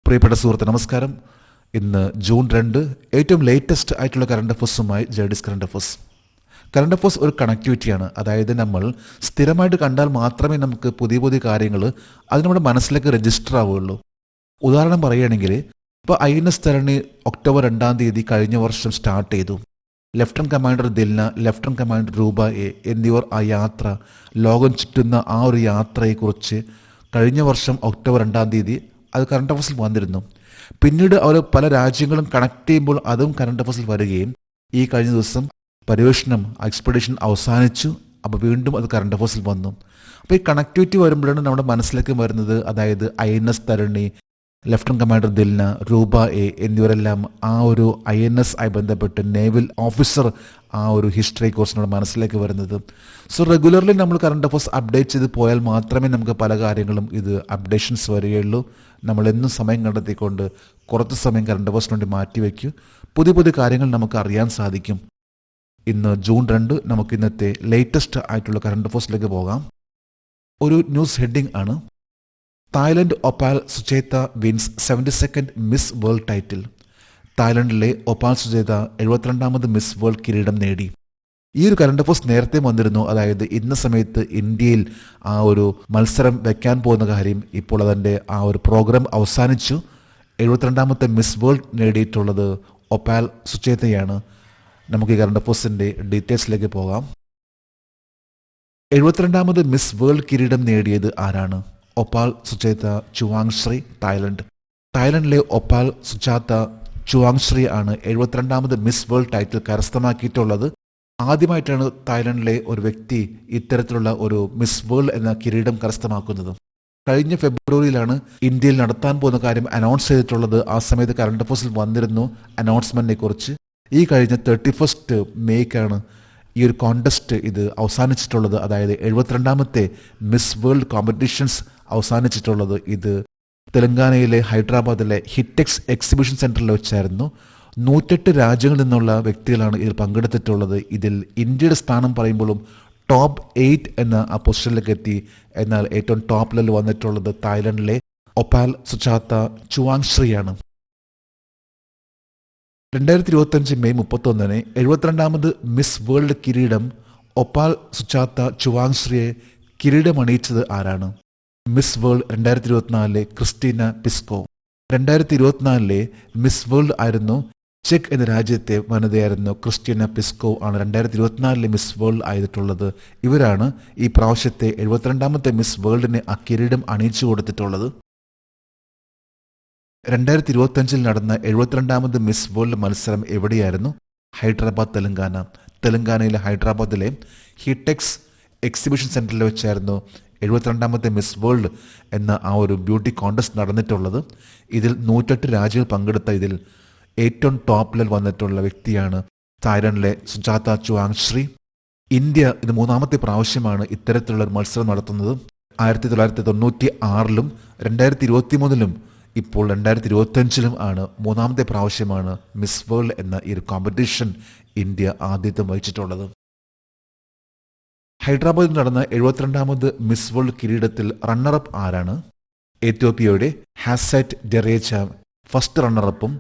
പ്രിയപ്പെട്ട സുഹൃത്ത് നമസ്കാരം. ഇന്ന് ജൂൺ 2, ഏറ്റവും ലേറ്റസ്റ്റ് ആയിട്ടുള്ള കറണ്ട് അഫേഴ്സുമായി ജേഡിസ് കറണ്ട് അഫേഴ്സ്. കറണ്ട് അഫേഴ്സ് ഒരു കണക്ടിവിറ്റിയാണ്. അതായത് നമ്മൾ സ്ഥിരമായിട്ട് കണ്ടാൽ മാത്രമേ നമുക്ക് പുതിയ പുതിയ കാര്യങ്ങൾ അത് നമ്മുടെ മനസ്സിലേക്ക് രജിസ്റ്റർ ആവുകയുള്ളൂ. ഉദാഹരണം പറയുകയാണെങ്കിൽ ഇപ്പോൾ INS തരണി ഒക്ടോബർ 2 കഴിഞ്ഞ വർഷം സ്റ്റാർട്ട് ചെയ്തു. Lieutenant commander Dilna, lieutenant commander രൂപ എ എന്നിവർ ആ യാത്ര, ലോകം ചുറ്റുന്ന ആ ഒരു യാത്രയെക്കുറിച്ച് കഴിഞ്ഞ വർഷം ഒക്ടോബർ 2 അത് കറണ്ട് അഫേഴ്സിൽ വന്നിരുന്നു. പിന്നീട് അവർ പല രാജ്യങ്ങളും കണക്ട് ചെയ്യുമ്പോൾ അതും കറണ്ട് അഫേഴ്സിൽ വരികയും ഈ കഴിഞ്ഞ ദിവസം പര്യവേഷണം എക്സ്പെഡിഷൻ അവസാനിച്ചു. അപ്പോൾ വീണ്ടും അത് കറണ്ട് അഫേഴ്സിൽ വന്നു. അപ്പോൾ ഈ കണക്ടിവിറ്റി വരുമ്പോഴാണ് നമ്മുടെ മനസ്സിലേക്ക് വരുന്നത്, അതായത് INS തരണി, ലെഫ്റ്റനന്റ് കമാൻഡർ ദിൽന, രൂപ എ എന്നിവരെല്ലാം ആ ഒരു INS ആയി ബന്ധപ്പെട്ട് നേവൽ ഓഫീസർ ആ ഒരു ഹിസ്റ്ററിയെക്കുറിച്ച് നമ്മുടെ മനസ്സിലേക്ക് വരുന്നത്. സോ റെഗുലർലി നമ്മൾ കറണ്ട് അഫേഴ്സ് അപ്ഡേറ്റ് ചെയ്ത് പോയാൽ മാത്രമേ നമുക്ക് പല കാര്യങ്ങളും ഇത് അപ്ഡേഷൻസ് വരികയുള്ളൂ. നമ്മളെന്നും സമയം കണ്ടെത്തിക്കൊണ്ട് കുറച്ച് സമയം കറണ്ട് അഫേഴ്സിന് വേണ്ടി മാറ്റിവെക്കൂ. പുതിയ പുതിയ കാര്യങ്ങൾ നമുക്ക് അറിയാൻ സാധിക്കും. ഇന്ന് ജൂൺ 2 നമുക്ക് ഇന്നത്തെ ലേറ്റസ്റ്റ് ആയിട്ടുള്ള കറണ്ട് അഫേഴ്സിലേക്ക് പോകാം. ഒരു ന്യൂസ് ഹെഡിംഗ് ആണ്: Thailand Opal Suchata wins 72nd Miss World title. തായ്ലൻഡിലെ ഒപാൽ സുചേത 72ാമത് മിസ് വേൾഡ് കിരീടം നേടി. ഈ ഒരു കറണ്ട് അഫേഴ്സ് നേരത്തെ വന്നിരുന്നു. അതായത് ഇന്ന സമയത്ത് ഇന്ത്യയിൽ ആ ഒരു മത്സരം വെക്കാൻ പോകുന്ന കാര്യം ഇപ്പോൾ അതിൻ്റെ ആ ഒരു പ്രോഗ്രാം അവസാനിച്ചു. 72ാമത്തെ മിസ് വേൾഡ് നേടിയിട്ടുള്ളത് ഒപാൽ സുചേതയാണ്. നമുക്ക് ഈ കറണ്ട് അഫേഴ്സിൻ്റെ ഡീറ്റെയിൽസിലേക്ക് പോകാം. 72ാമത് മിസ് വേൾഡ് കിരീടം നേടിയത് ആരാണ്? Opal Suchata Chuangsri, Thailand. തായ്ലൻഡിലെ ഒപാൽ സുചാത ചുവാങ്ശ്രീ ആണ് 72ാമത് മിസ് വേൾഡ് ടൈറ്റിൽ കരസ്ഥമാക്കിയിട്ടുള്ളത്. ആദ്യമായിട്ടാണ് തായ്ലൻഡിലെ ഒരു വ്യക്തി ഇത്തരത്തിലുള്ള ഒരു മിസ് വേൾഡ് എന്ന കിരീടം കരസ്ഥമാക്കുന്നത്. കഴിഞ്ഞ ഫെബ്രുവരിയിലാണ് ഇന്ത്യയിൽ നടത്താൻ പോകുന്ന കാര്യം അനൗൺസ് ചെയ്തിട്ടുള്ളത്. ആ സമയത്ത് കറണ്ട് അഫേഴ്സിൽ വന്നിരുന്നു അനൗൺസ്മെന്റിനെ കുറിച്ച്. ഈ കഴിഞ്ഞ 31 മെയ്ക്കാണ് ഈ ഒരു കോണ്ടസ്റ്റ് ഇത് അവസാനിച്ചിട്ടുള്ളത്. അതായത് 72ാമത്തെ മിസ് വേൾഡ് കോമ്പറ്റീഷൻസ് അവസാനിച്ചിട്ടുള്ളത്. ഇത് തെലങ്കാനയിലെ ഹൈദരാബാദിലെ ഹിറ്റെക്സ് എക്സിബിഷൻ സെന്ററിൽ വെച്ചായിരുന്നു. 108 രാജ്യങ്ങളിൽ നിന്നുള്ള വ്യക്തികളാണ് ഇതിൽ പങ്കെടുത്തിട്ടുള്ളത്. ഇതിൽ ഇന്ത്യയുടെ സ്ഥാനം പറയുമ്പോഴും ടോപ്പ് 8 എന്ന ആ പൊസിഷനിലേക്ക് എത്തി. എന്നാൽ ഏറ്റവും ടോപ്പ് ലെവലിൽ വന്നിട്ടുള്ളത് തായ്ലൻഡിലെ ഒപാൽ സുചാത ചുവാങ്ശ്രീയാണ്. 2025 മെയ് 31 72ാമത് മിസ് വേൾഡ് കിരീടം ഒപാൽ സുചാത ചുവാങ്ശ്രീയെ കിരീടമണിയിച്ചത് ആരാണ്? Miss World 2024 Krystyna Pyszkova. 2024 Miss World ആയിരുന്നു ചെക്ക് എന്ന രാജ്യത്തെ വനിതയായിരുന്നു ക്രിസ്റ്റീന പിസ്കോ ആണ് 2024 മിസ് വേൾഡ് ആയിട്ടുള്ളത്. ഇവരാണ് ഈ പ്രാവശ്യത്തെ 72ാമത്തെ മിസ് വേൾഡിന് ആ കിരീടം അണിയിച്ചു കൊടുത്തിട്ടുള്ളത്. 2025 നടന്ന 72ാമത് മിസ് വേൾഡ് മത്സരം എവിടെയായിരുന്നു? ഹൈദരാബാദ്, തെലങ്കാന. തെലങ്കാനയിലെ ഹൈദരാബാദിലെ ഹിറ്റെക്സ് എക്സിബിഷൻ സെന്ററിൽ വെച്ചായിരുന്നു 72ാമത്തെ മിസ് വേൾഡ് എന്ന ആ ഒരു ബ്യൂട്ടി കോണ്ടസ്റ്റ് നടന്നിട്ടുള്ളത്. ഇതിൽ 108 രാജ്യങ്ങൾ പങ്കെടുത്ത ഇതിൽ ഏറ്റവും ടോപ്പ് ലെവൽ വന്നിട്ടുള്ള വ്യക്തിയാണ് തായ്ലൻഡിലെ സുചാത ചുവാങ്ശ്രീ. ഇന്ത്യ ഇത് 3ാമത്തെ പ്രാവശ്യമാണ് ഇത്തരത്തിലുള്ള ഒരു മത്സരം നടത്തുന്നത്. 1996 2023 ഇപ്പോൾ 2025 ആണ് 3ാമത്തെ പ്രാവശ്യമാണ് മിസ് വേൾഡ് എന്ന ഈ ഒരു കോമ്പറ്റീഷൻ ഇന്ത്യ ആദ്യത്വം വഹിച്ചിട്ടുള്ളത്. ഹൈദരാബാദിൽ നടന്ന 72ാമത് മിസ് വേൾഡ് കിരീടത്തിൽ റണ്ണറപ്പ് ആരാണ്? എത്യോപ്യയുടെ ഹാസറ്റ് ഡെറേച്ച ഫസ്റ്റ് റണ്ണറപ്പും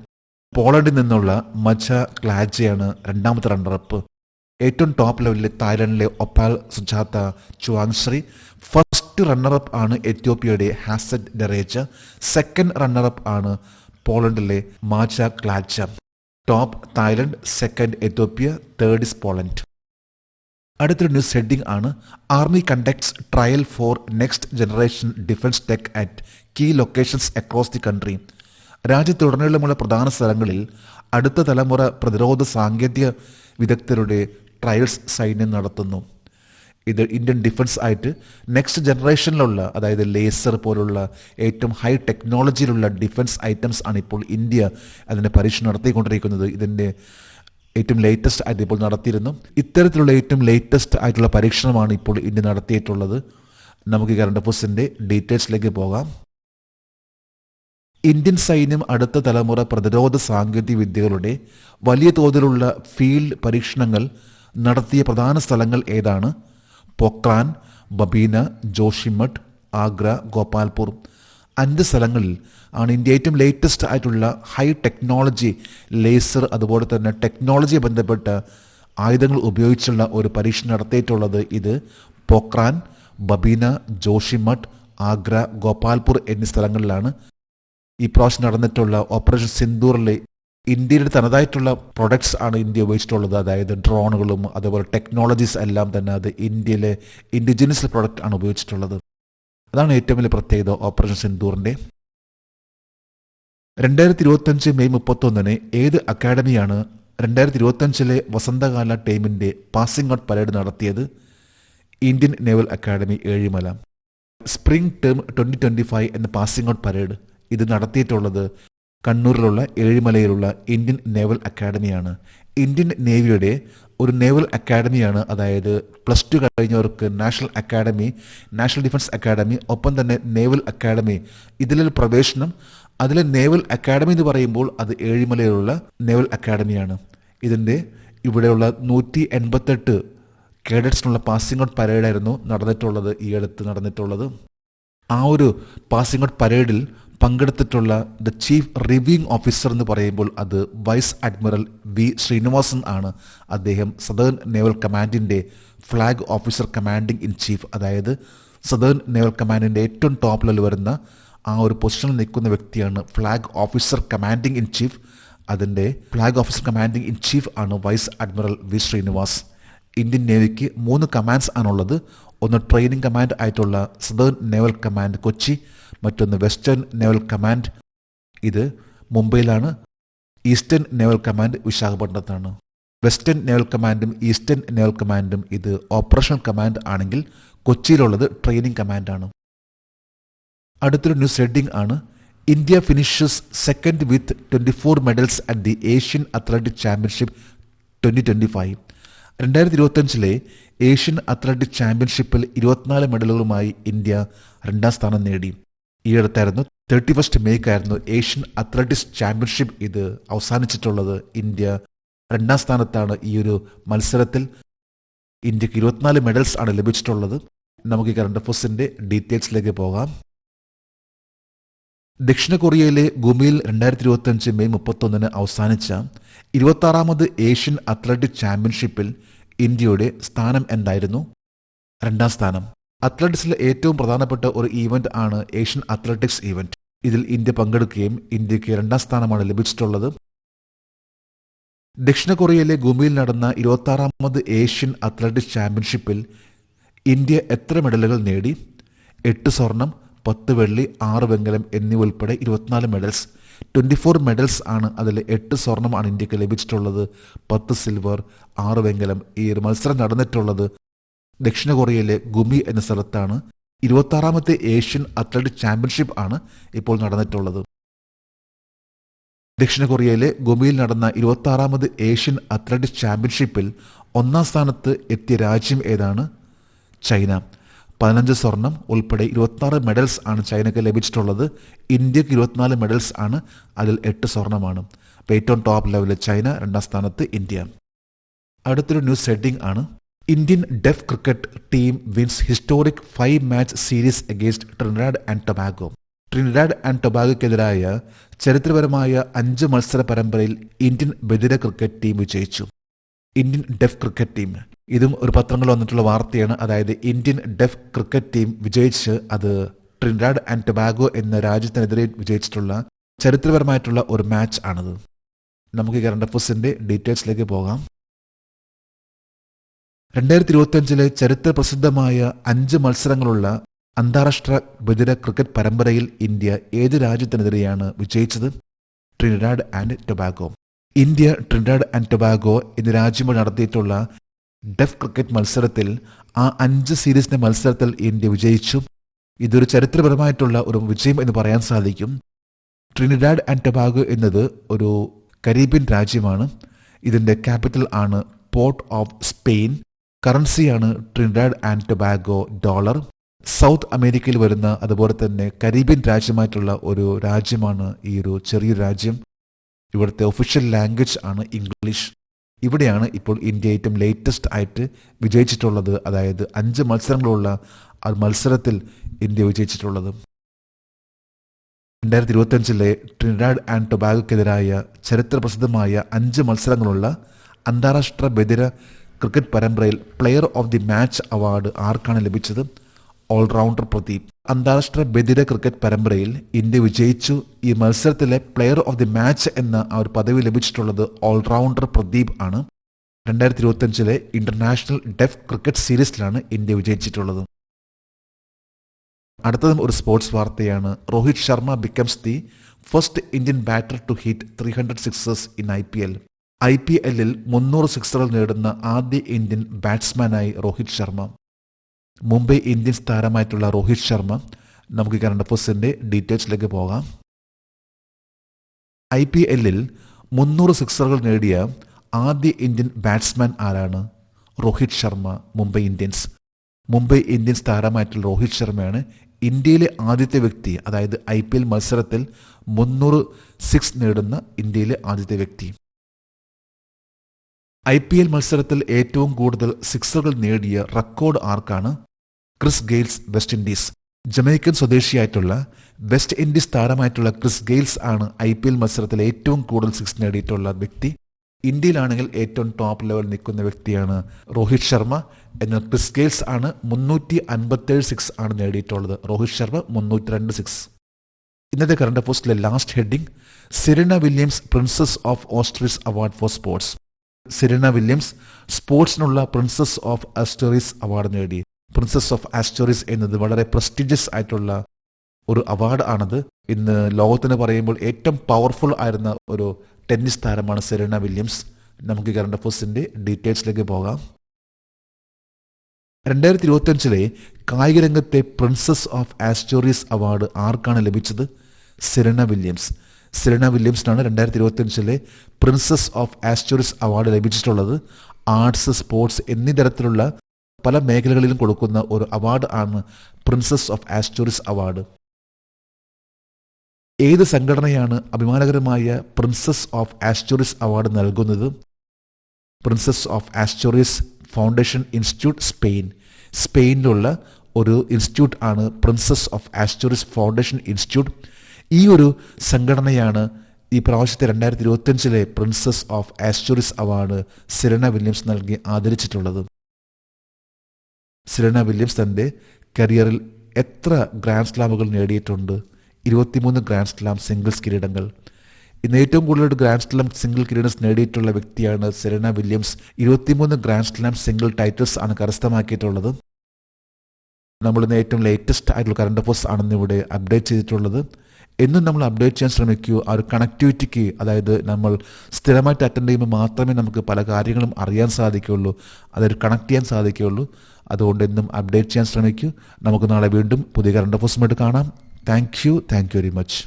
പോളണ്ടിൽ നിന്നുള്ള മച്ച ക്ലാജയാണ് 2ാമത്തെ റണ്ണറപ്പ്. ഏറ്റവും ടോപ്പ് ലെവലിലെ തായ്ലൻഡിലെ Opal Suchata Chuangsri. First runner up ആണ് എത്യോപ്യയുടെ ഹാസറ്റ് ഡെറേച്ച. സെക്കൻഡ് റണ്ണറപ്പ് ആണ് പോളണ്ടിലെ Maja Klajda. Top Thailand, second Ethiopia, third is Poland. അടുത്തൊരു ന്യൂസ് ഹെഡിംഗ് ആണ്: army conducts trial for next generation defence tech at key locations across the country. രാജ്യത്തുടനീളമുള്ള പ്രധാന സ്ഥലങ്ങളിൽ അടുത്ത തലമുറ പ്രതിരോധ സാങ്കേതിക വിദഗ്ധരുടെ ട്രയൽസ് സൈന്യം നടത്തുന്നു. ഇത് ഇന്ത്യൻ ഡിഫൻസ് ആയിട്ട് നെക്സ്റ്റ് ജനറേഷനിലുള്ള, അതായത് ലേസർ പോലുള്ള ഏറ്റവും ഹൈ ടെക്നോളജിയിലുള്ള ഡിഫൻസ് ഐറ്റംസ് ആണ് ഇപ്പോൾ ഇന്ത്യ അതിൻ്റെ പരീക്ഷണം നടത്തിക്കൊണ്ടിരിക്കുന്നത്. ഇതിൻ്റെ ഏറ്റവും ലേറ്റസ്റ്റ് ആയിട്ട് ഇപ്പോൾ നടത്തിയിരുന്നു. ഇത്തരത്തിലുള്ള ഏറ്റവും ലേറ്റസ്റ്റ് ആയിട്ടുള്ള പരീക്ഷണമാണ് ഇപ്പോൾ ഇന്ത്യ നടത്തിയിട്ടുള്ളത്. നമുക്ക് ഈ കറണ്ട് അഫേഴ്സിൻ്റെ ഡീറ്റെയിൽസിലേക്ക് പോകാം. ഇന്ത്യൻ സൈന്യം അടുത്ത തലമുറ പ്രതിരോധ സാങ്കേതിക വിദ്യകളുടെ വലിയ തോതിലുള്ള ഫീൽഡ് പരീക്ഷണങ്ങൾ നടത്തിയ പ്രധാന സ്ഥലങ്ങൾ ഏതാണ്? പൊക്രാൻ, ബബീന, ജോഷിമഠ്, ആഗ്ര, ഗോപാൽപൂർ. 5 സ്ഥലങ്ങളിൽ ആണ് ഇന്ത്യ ഏറ്റവും ലേറ്റസ്റ്റ് ആയിട്ടുള്ള ഹൈ ടെക്നോളജി ലേസർ അതുപോലെ തന്നെ ടെക്നോളജിയെ ബന്ധപ്പെട്ട ആയുധങ്ങൾ ഉപയോഗിച്ചുള്ള ഒരു പരീക്ഷണം നടത്തിയിട്ടുള്ളത്. ഇത് പോക്രാൻ, ബബീന, ജോഷിമഠ്, ആഗ്ര, ഗോപാൽപൂർ എന്നീ സ്ഥലങ്ങളിലാണ്. ഈ പ്രാവശ്യം നടന്നിട്ടുള്ള ഓപ്പറേഷൻ സിന്ദൂറിലെ ഇന്ത്യയുടെ തനതായിട്ടുള്ള പ്രൊഡക്ട്സ് ആണ് ഇന്ത്യ ഉപയോഗിച്ചിട്ടുള്ളത്. അതായത് ഡ്രോണുകളും അതുപോലെ ടെക്നോളജീസ് എല്ലാം തന്നെ അത് ഇന്ത്യയിലെ ഇൻഡിജിനസ് പ്രൊഡക്റ്റ് ആണ് ഉപയോഗിച്ചിട്ടുള്ളത്. അതാണ് ഏറ്റവും വലിയ പ്രത്യേകത ഓപ്പറേഷൻ സിന്ദൂറിന്റെ. 2025 മെയ് 31 ഏത് അക്കാഡമിയാണ് 2025 വസന്തകാല ടീമിന്റെ പാസിംഗ് ഔട്ട് പരേഡ് നടത്തിയത്? Indian naval academy Ezhimala. Spring term 2025 എന്ന പാസിംഗ് ഔട്ട് പരേഡ് ഇത് നടത്തിയിട്ടുള്ളത് കണ്ണൂരിലുള്ള ഏഴിമലയിലുള്ള ഇന്ത്യൻ നേവൽ അക്കാഡമിയാണ്. ഇന്ത്യൻ നേവിയുടെ ഒരു നേവൽ അക്കാഡമിയാണ്. അതായത് +2 കഴിഞ്ഞവർക്ക് national academy, national defence academy, ഒപ്പം തന്നെ നേവൽ അക്കാഡമി, ഇതിലെ പ്രവേശനം. അതിലെ നേവൽ അക്കാഡമി എന്ന് പറയുമ്പോൾ അത് ഏഴിമലയിലുള്ള നേവൽ അക്കാഡമിയാണ്. ഇതിൻ്റെ ഇവിടെയുള്ള 188 കേഡറ്റ്സിനുള്ള പാസിംഗ് ഔട്ട് പരേഡായിരുന്നു നടന്നിട്ടുള്ളത്, ഈ അടുത്ത് നടന്നിട്ടുള്ളത്. ആ ഒരു പാസിംഗ് ഔട്ട് പരേഡിൽ പങ്കെടുത്തിട്ടുള്ള ദ ചീഫ് റിവ്യൂയിങ് ഓഫീസർ എന്ന് പറയുമ്പോൾ അത് വൈസ് അഡ്മിറൽ വി ശ്രീനിവാസൻ ആണ്. അദ്ദേഹം സദേൺ നേവൽ കമാൻഡിൻ്റെ flag officer commanding in chief, അതായത് സദേൺ നേവൽ കമാൻഡിൻ്റെ ഏറ്റവും ടോപ്പ് ലെവൽ വരുന്ന ആ ഒരു പൊസിഷനിൽ നിൽക്കുന്ന വ്യക്തിയാണ് flag officer commanding in chief. അതിൻ്റെ flag officer commanding in chief ആണ് vice admiral V Srinivas. Indian നേവിക്ക് 3 കമാൻഡ്സ് ആണുള്ളത്. ഒന്ന് ട്രെയിനിങ് കമാൻഡ് ആയിട്ടുള്ള സദേൺ നേവൽ കമാൻഡ് കൊച്ചി, മറ്റൊന്ന് വെസ്റ്റേൺ നേവൽ കമാൻഡ്, ഇത് മുംബൈയിലാണ്. ഈസ്റ്റേൺ നേവൽ കമാൻഡ് വിശാഖപട്ടണത്താണ്. വെസ്റ്റേൺ നേവൽ കമാൻഡും ഈസ്റ്റേൺ നേവൽ കമാൻഡും ഇത് ഓപ്പറേഷണൽ കമാൻഡ് ആണെങ്കിൽ കൊച്ചിയിലുള്ളത് ട്രെയിനിങ് കമാൻഡാണ്. അടുത്തൊരു ന്യൂസ് ഹെഡിംഗ് ആണ്, India finishes second with 24 medals at the Asian athletic championship 2025. 2025 Asian athletic ചാമ്പ്യൻഷിപ്പിൽ 24 മെഡലുകളുമായി ഇന്ത്യ 2ാം സ്ഥാനം നേടി. ഈ അടുത്തായിരുന്നു 31 മെയ്ക്കായിരുന്നു ഏഷ്യൻ അത്ലറ്റിക്സ് ചാമ്പ്യൻഷിപ്പ് ഇത് അവസാനിച്ചിട്ടുള്ളത്. ഇന്ത്യ 2ാം സ്ഥാനത്താണ്. ഈ ഒരു മത്സരത്തിൽ ഇന്ത്യക്ക് 24 മെഡൽസ് ആണ് ലഭിച്ചിട്ടുള്ളത്. നമുക്ക് ഈ കറണ്ട് അഫയേഴ്സിന്റെ ഡീറ്റെയിൽസിലേക്ക് പോകാം. ദക്ഷിണ കൊറിയയിലെ ഗുമിയിൽ 2025 മെയ് 31 അവസാനിച്ച 26ാമത് ഏഷ്യൻ അത്ലറ്റിക് ചാമ്പ്യൻഷിപ്പിൽ ഇന്ത്യയുടെ സ്ഥാനം എന്തായിരുന്നു? 2ാം സ്ഥാനം. അത്ലറ്റിക്സിലെ ഏറ്റവും പ്രധാനപ്പെട്ട ഒരു ഈവന്റ് ആണ് ഏഷ്യൻ അത്ലറ്റിക്സ് ഈവന്റ്. ഇതിൽ ഇന്ത്യ പങ്കെടുക്കുകയും ഇന്ത്യക്ക് 2ാം സ്ഥാനമാണ് ലഭിച്ചിട്ടുള്ളത്. ദക്ഷിണ കൊറിയയിലെ ഗുമിയിൽ നടന്ന 26ാമത് ഏഷ്യൻ അത്ലറ്റിക്സ് ചാമ്പ്യൻഷിപ്പിൽ ഇന്ത്യ എത്ര മെഡലുകൾ നേടി? 8 സ്വർണം, 10 വെള്ളി, 6 വെങ്കലം എന്നിവ ഉൾപ്പെടെ 24 മെഡൽസ്. 24 മെഡൽസ് ആണ്. അതിൽ 8 സ്വർണമാണ് ഇന്ത്യക്ക് ലഭിച്ചിട്ടുള്ളത്, 10 സിൽവർ, 6 വെങ്കലം. ഈ ഒരു മത്സരം നടന്നിട്ടുള്ളത് ദക്ഷിണ കൊറിയയിലെ ഗുമി എന്ന സ്ഥലത്താണ്. 26ാമത്തെ ഏഷ്യൻ അത്ലറ്റിക് ചാമ്പ്യൻഷിപ്പ് ആണ് ഇപ്പോൾ നടന്നിട്ടുള്ളത്. ദക്ഷിണ കൊറിയയിലെ ഗുമിയിൽ നടന്ന 26ാമത് ഏഷ്യൻ അത്ലറ്റിക് ചാമ്പ്യൻഷിപ്പിൽ 1ാം സ്ഥാനത്ത് എത്തിയ രാജ്യം ഏതാണ്? ചൈന. 15 സ്വർണം ഉൾപ്പെടെ 26 മെഡൽസ് ആണ് ചൈനയ്ക്ക് ലഭിച്ചിട്ടുള്ളത്. ഇന്ത്യക്ക് 24 മെഡൽസ് ആണ്, അതിൽ 8 സ്വർണമാണ്. അപ്പോൾ ഏറ്റവും ടോപ്പ് ലെവലിൽ ചൈന, 2ാം സ്ഥാനത്ത് ഇന്ത്യ. അടുത്തൊരു ന്യൂസ് ഹെഡിംഗ് ആണ്, Indian deaf cricket team wins historic 5 match series against Trinidad and Tobago. Trinidad and ടൊബാഗോയ്ക്കെതിരായ ചരിത്രപരമായ 5 മത്സര പരമ്പരയിൽ ഇന്ത്യൻ ബധിര ക്രിക്കറ്റ് ടീം വിജയിച്ചു. ഇന്ത്യൻ ഡെഫ് ക്രിക്കറ്റ് ടീം, ഇതും ഒരു പത്രങ്ങളിൽ വന്നിട്ടുള്ള വാർത്തയാണ്. അതായത് ഇന്ത്യൻ ഡെഫ് ക്രിക്കറ്റ് ടീം വിജയിച്ച് അത് ട്രിനിഡാഡ് ആൻഡ് ടൊബാഗോ എന്ന രാജ്യത്തിനെതിരെ വിജയിച്ചിട്ടുള്ള ചരിത്രപരമായിട്ടുള്ള ഒരു മാച്ച് ആണത്. നമുക്ക് കറണ്ട് അഫയേഴ്സിന്റെ ഡീറ്റെയിൽസിലേക്ക് പോകാം. 2025 ചരിത്ര പ്രസിദ്ധമായ 5 മത്സരങ്ങളുള്ള അന്താരാഷ്ട്ര ബധിര ക്രിക്കറ്റ് പരമ്പരയിൽ ഇന്ത്യ ഏത് രാജ്യത്തിനെതിരെയാണ് വിജയിച്ചത്? Trinidad and Tobago. India, Trinidad and Tobago എന്നീ രാജ്യങ്ങൾ നടത്തിയിട്ടുള്ള ഡെഫ് ക്രിക്കറ്റ് മത്സരത്തിൽ ആ 5 സീരീസിന്റെ മത്സരത്തിൽ ഇന്ത്യ വിജയിച്ചു. ഇതൊരു ചരിത്രപരമായിട്ടുള്ള ഒരു വിജയം എന്ന് പറയാൻ സാധിക്കും. ട്രിനിഡാഡ് ആൻഡ് ടൊബാഗോ എന്നത് ഒരു കരീബിയൻ രാജ്യമാണ്. ഇതിന്റെ ക്യാപിറ്റൽ ആണ് പോർട്ട് ഓഫ് സ്പെയിൻ. കറൻസിയാണ് Trinidad and Tobago dollar. South അമേരിക്കയിൽ വരുന്ന അതുപോലെ തന്നെ കരീബിയൻ രാജ്യമായിട്ടുള്ള ഒരു രാജ്യമാണ് ഈ ഒരു ചെറിയൊരു രാജ്യം. ഇവിടുത്തെ ഒഫീഷ്യൽ ലാംഗ്വേജ് ആണ് ഇംഗ്ലീഷ്. ഇവിടെയാണ് ഇപ്പോൾ ഇന്ത്യ ഏറ്റവും ലേറ്റസ്റ്റ് ആയിട്ട് വിജയിച്ചിട്ടുള്ളത്. അതായത് 5 മത്സരങ്ങളുള്ള ആ മത്സരത്തിൽ ഇന്ത്യ വിജയിച്ചിട്ടുള്ളത്. 2025 ട്രിനിഡാഡ് ആൻഡ് ടൊബാഗോക്കെതിരായ ചരിത്രപ്രസിദ്ധമായ 5 മത്സരങ്ങളുള്ള അന്താരാഷ്ട്ര ബദിര ക്രിക്കറ്റ് പരമ്പരയിൽ player of the match award ആർക്കാണ് ലഭിച്ചത്? ഓൾറൗണ്ടർ പ്രദീപ്. അന്താരാഷ്ട്ര ബദിര ക്രിക്കറ്റ് പരമ്പരയിൽ ഇന്ത്യ വിജയിച്ചു. ഈ മത്സരത്തിലെ പ്ലെയർ ഓഫ് ദി മാച്ച് എന്ന ആ ഒരു പദവി ലഭിച്ചിട്ടുള്ളത് ഓൾറൗണ്ടർ പ്രദീപ് ആണ്. 2025 ഇന്റർനാഷണൽ ഡെഫ് ക്രിക്കറ്റ് സീരീസിലാണ് ഇന്ത്യ വിജയിച്ചിട്ടുള്ളത്. അടുത്തതും ഒരു സ്പോർട്സ് വാർത്തയാണ്. Rohit Sharma becomes the first Indian batter to hit 300 sixers in IPL. IPLൽ 300 സിക്സറുകൾ നേടുന്ന ആദ്യ ഇന്ത്യൻ ബാറ്റ്സ്മാനായി രോഹിത് ശർമ്മ. മുംബൈ ഇന്ത്യൻസ് താരമായിട്ടുള്ള രോഹിത് ശർമ്മ, നമുക്ക് കറണ്ട് അഫയേഴ്സിന്റെ ഡീറ്റെയിൽസിലേക്ക് പോകാം. IPLൽ 300 സിക്സറുകൾ നേടിയ ആദ്യ ഇന്ത്യൻ ബാറ്റ്സ്മാൻ ആരാണ്? രോഹിത് ശർമ്മ, മുംബൈ ഇന്ത്യൻസ്. മുംബൈ ഇന്ത്യൻസ് താരമായിട്ടുള്ള രോഹിത് ശർമ്മയാണ് ഇന്ത്യയിലെ ആദ്യത്തെ വ്യക്തി, അതായത് IPL മത്സരത്തിൽ 300 സിക്സ് നേടുന്ന ഇന്ത്യയിലെ ആദ്യത്തെ വ്യക്തി. IPL മത്സരത്തിൽ ഏറ്റവും കൂടുതൽ സിക്സറുകൾ നേടിയ റെക്കോർഡ് ആർക്കാണ്? Chris Gayles, West Indies. Jamaican സ്വദേശിയായിട്ടുള്ള വെസ്റ്റ് ഇൻഡീസ് താരമായിട്ടുള്ള ക്രിസ് ഗെയിൽസ് ആണ് IPL മത്സരത്തിൽ ഏറ്റവും കൂടുതൽ സിക്സ് നേടിയിട്ടുള്ള വ്യക്തി. ഇന്ത്യയിലാണെങ്കിൽ ഏറ്റവും ടോപ്പ് ലെവൽ നിൽക്കുന്ന വ്യക്തിയാണ് രോഹിത് ശർമ്മ. എന്നാൽ ക്രിസ് ഗെയിൽസ് ആണ് 357 സിക്സ് ആണ് നേടിയിട്ടുള്ളത്. രോഹിത് ശർമ്മ 302 സിക്സ്. ഇന്നത്തെ കറണ്ട് അഫയേഴ്സിലെ last heading, Serena Williams Princess of Asturias Award for sports. Serena Williams സ്പോർട്സിനുള്ള പ്രിൻസസ് ഓഫ് ആസ്റ്റോറിസ് അവാർഡ് നേടി. പ്രിൻസസ് ഓഫ് ആസ്റ്റോറിസ് എന്നത് വളരെ പ്രസ്റ്റീജിയസ് ആയിട്ടുള്ള ഒരു അവാർഡ് ആണത്. ഇന്ന് ലോകത്തിന് പറയുമ്പോൾ ഏറ്റവും പവർഫുൾ ആയിരുന്ന ഒരു ടെന്നീസ് താരമാണ് സെറീന വില്യംസ്. നമുക്ക് കറണ്ട് അഫയേഴ്സിന്റെ ഡീറ്റെയിൽസിലേക്ക് പോകാം. 2025 കായിക രംഗത്തെ പ്രിൻസസ് ഓഫ് ആസ്റ്റോറിയസ് അവാർഡ് ആർക്കാണ് ലഭിച്ചത്? Serena Williams. സെറീന വില്യംസിനാണ് 2025 പ്രിൻസസ് ഓഫ് ആസ്റ്റോറിയസ് അവാർഡ് ലഭിച്ചിട്ടുള്ളത്. ആർട്സ്, സ്പോർട്സ് എന്നീ തരത്തിലുള്ള പല മേഖലകളിലും കൊടുക്കുന്ന ഒരു അവാർഡ് ആണ് പ്രിൻസസ് ഓഫ് ആസ്റ്റോറിയസ് അവാർഡ്. ഏത് സംഘടനയാണ് അഭിമാനകരമായ പ്രിൻസസ് ഓഫ് ആസ്റ്റോറിയസ് അവാർഡ് നൽകുന്നത്? Princess of Asturias foundation institute, Spain. സ്പെയിനിലുള്ള ഒരു ഇൻസ്റ്റിറ്റ്യൂട്ട് ആണ് princess of Asturias foundation institute. ഈ ഒരു സംഘടനയാണ് ഈ പ്രാവശ്യത്തെ 2025 princess of Asturias award Serena Williams നൽകി ആദരിച്ചിട്ടുള്ളത്. സെറീന വില്യംസ് തൻ്റെ കരിയറിൽ എത്ര ഗ്രാൻഡ് സ്ലാമുകൾ നേടിയിട്ടുണ്ട്? 23 ഗ്രാൻഡ് സ്ലാം സിംഗിൾസ് കിരീടങ്ങൾ. ഇന്ന് ഏറ്റവും കൂടുതൽ ഗ്രാൻഡ് സ്ലാം സിംഗിൾ കിരീടംസ് നേടിയിട്ടുള്ള വ്യക്തിയാണ് Serena Williams. 23 grand slam single titles ആണ് കരസ്ഥമാക്കിയിട്ടുള്ളത്. നമ്മളിന്ന് ഏറ്റവും ലേറ്റസ്റ്റ് ആയിട്ടുള്ള കറണ്ട് അഫയേഴ്സ് ആണ് ഇവിടെ അപ്ഡേറ്റ് ചെയ്തിട്ടുള്ളത്. എന്നും നമ്മൾ അപ്ഡേറ്റ് ചെയ്യാൻ ശ്രമിക്കൂ. ആ ഒരു കണക്ടിവിറ്റിക്ക്, അതായത് നമ്മൾ സ്ഥിരമായിട്ട് അറ്റൻഡ് ചെയ്യുമ്പോൾ മാത്രമേ നമുക്ക് പല കാര്യങ്ങളും അറിയാൻ സാധിക്കുകയുള്ളൂ, അതൊരു കണക്ട് ചെയ്യാൻ സാധിക്കുകയുള്ളൂ. അതുകൊണ്ട് എന്നും അപ്ഡേറ്റ് ചെയ്യാൻ ശ്രമിക്കൂ. നമുക്ക് നാളെ വീണ്ടും പുതിയ കറണ്ട് അഫയേഴ്സുമായിട്ട് കാണാം. Thank you very much.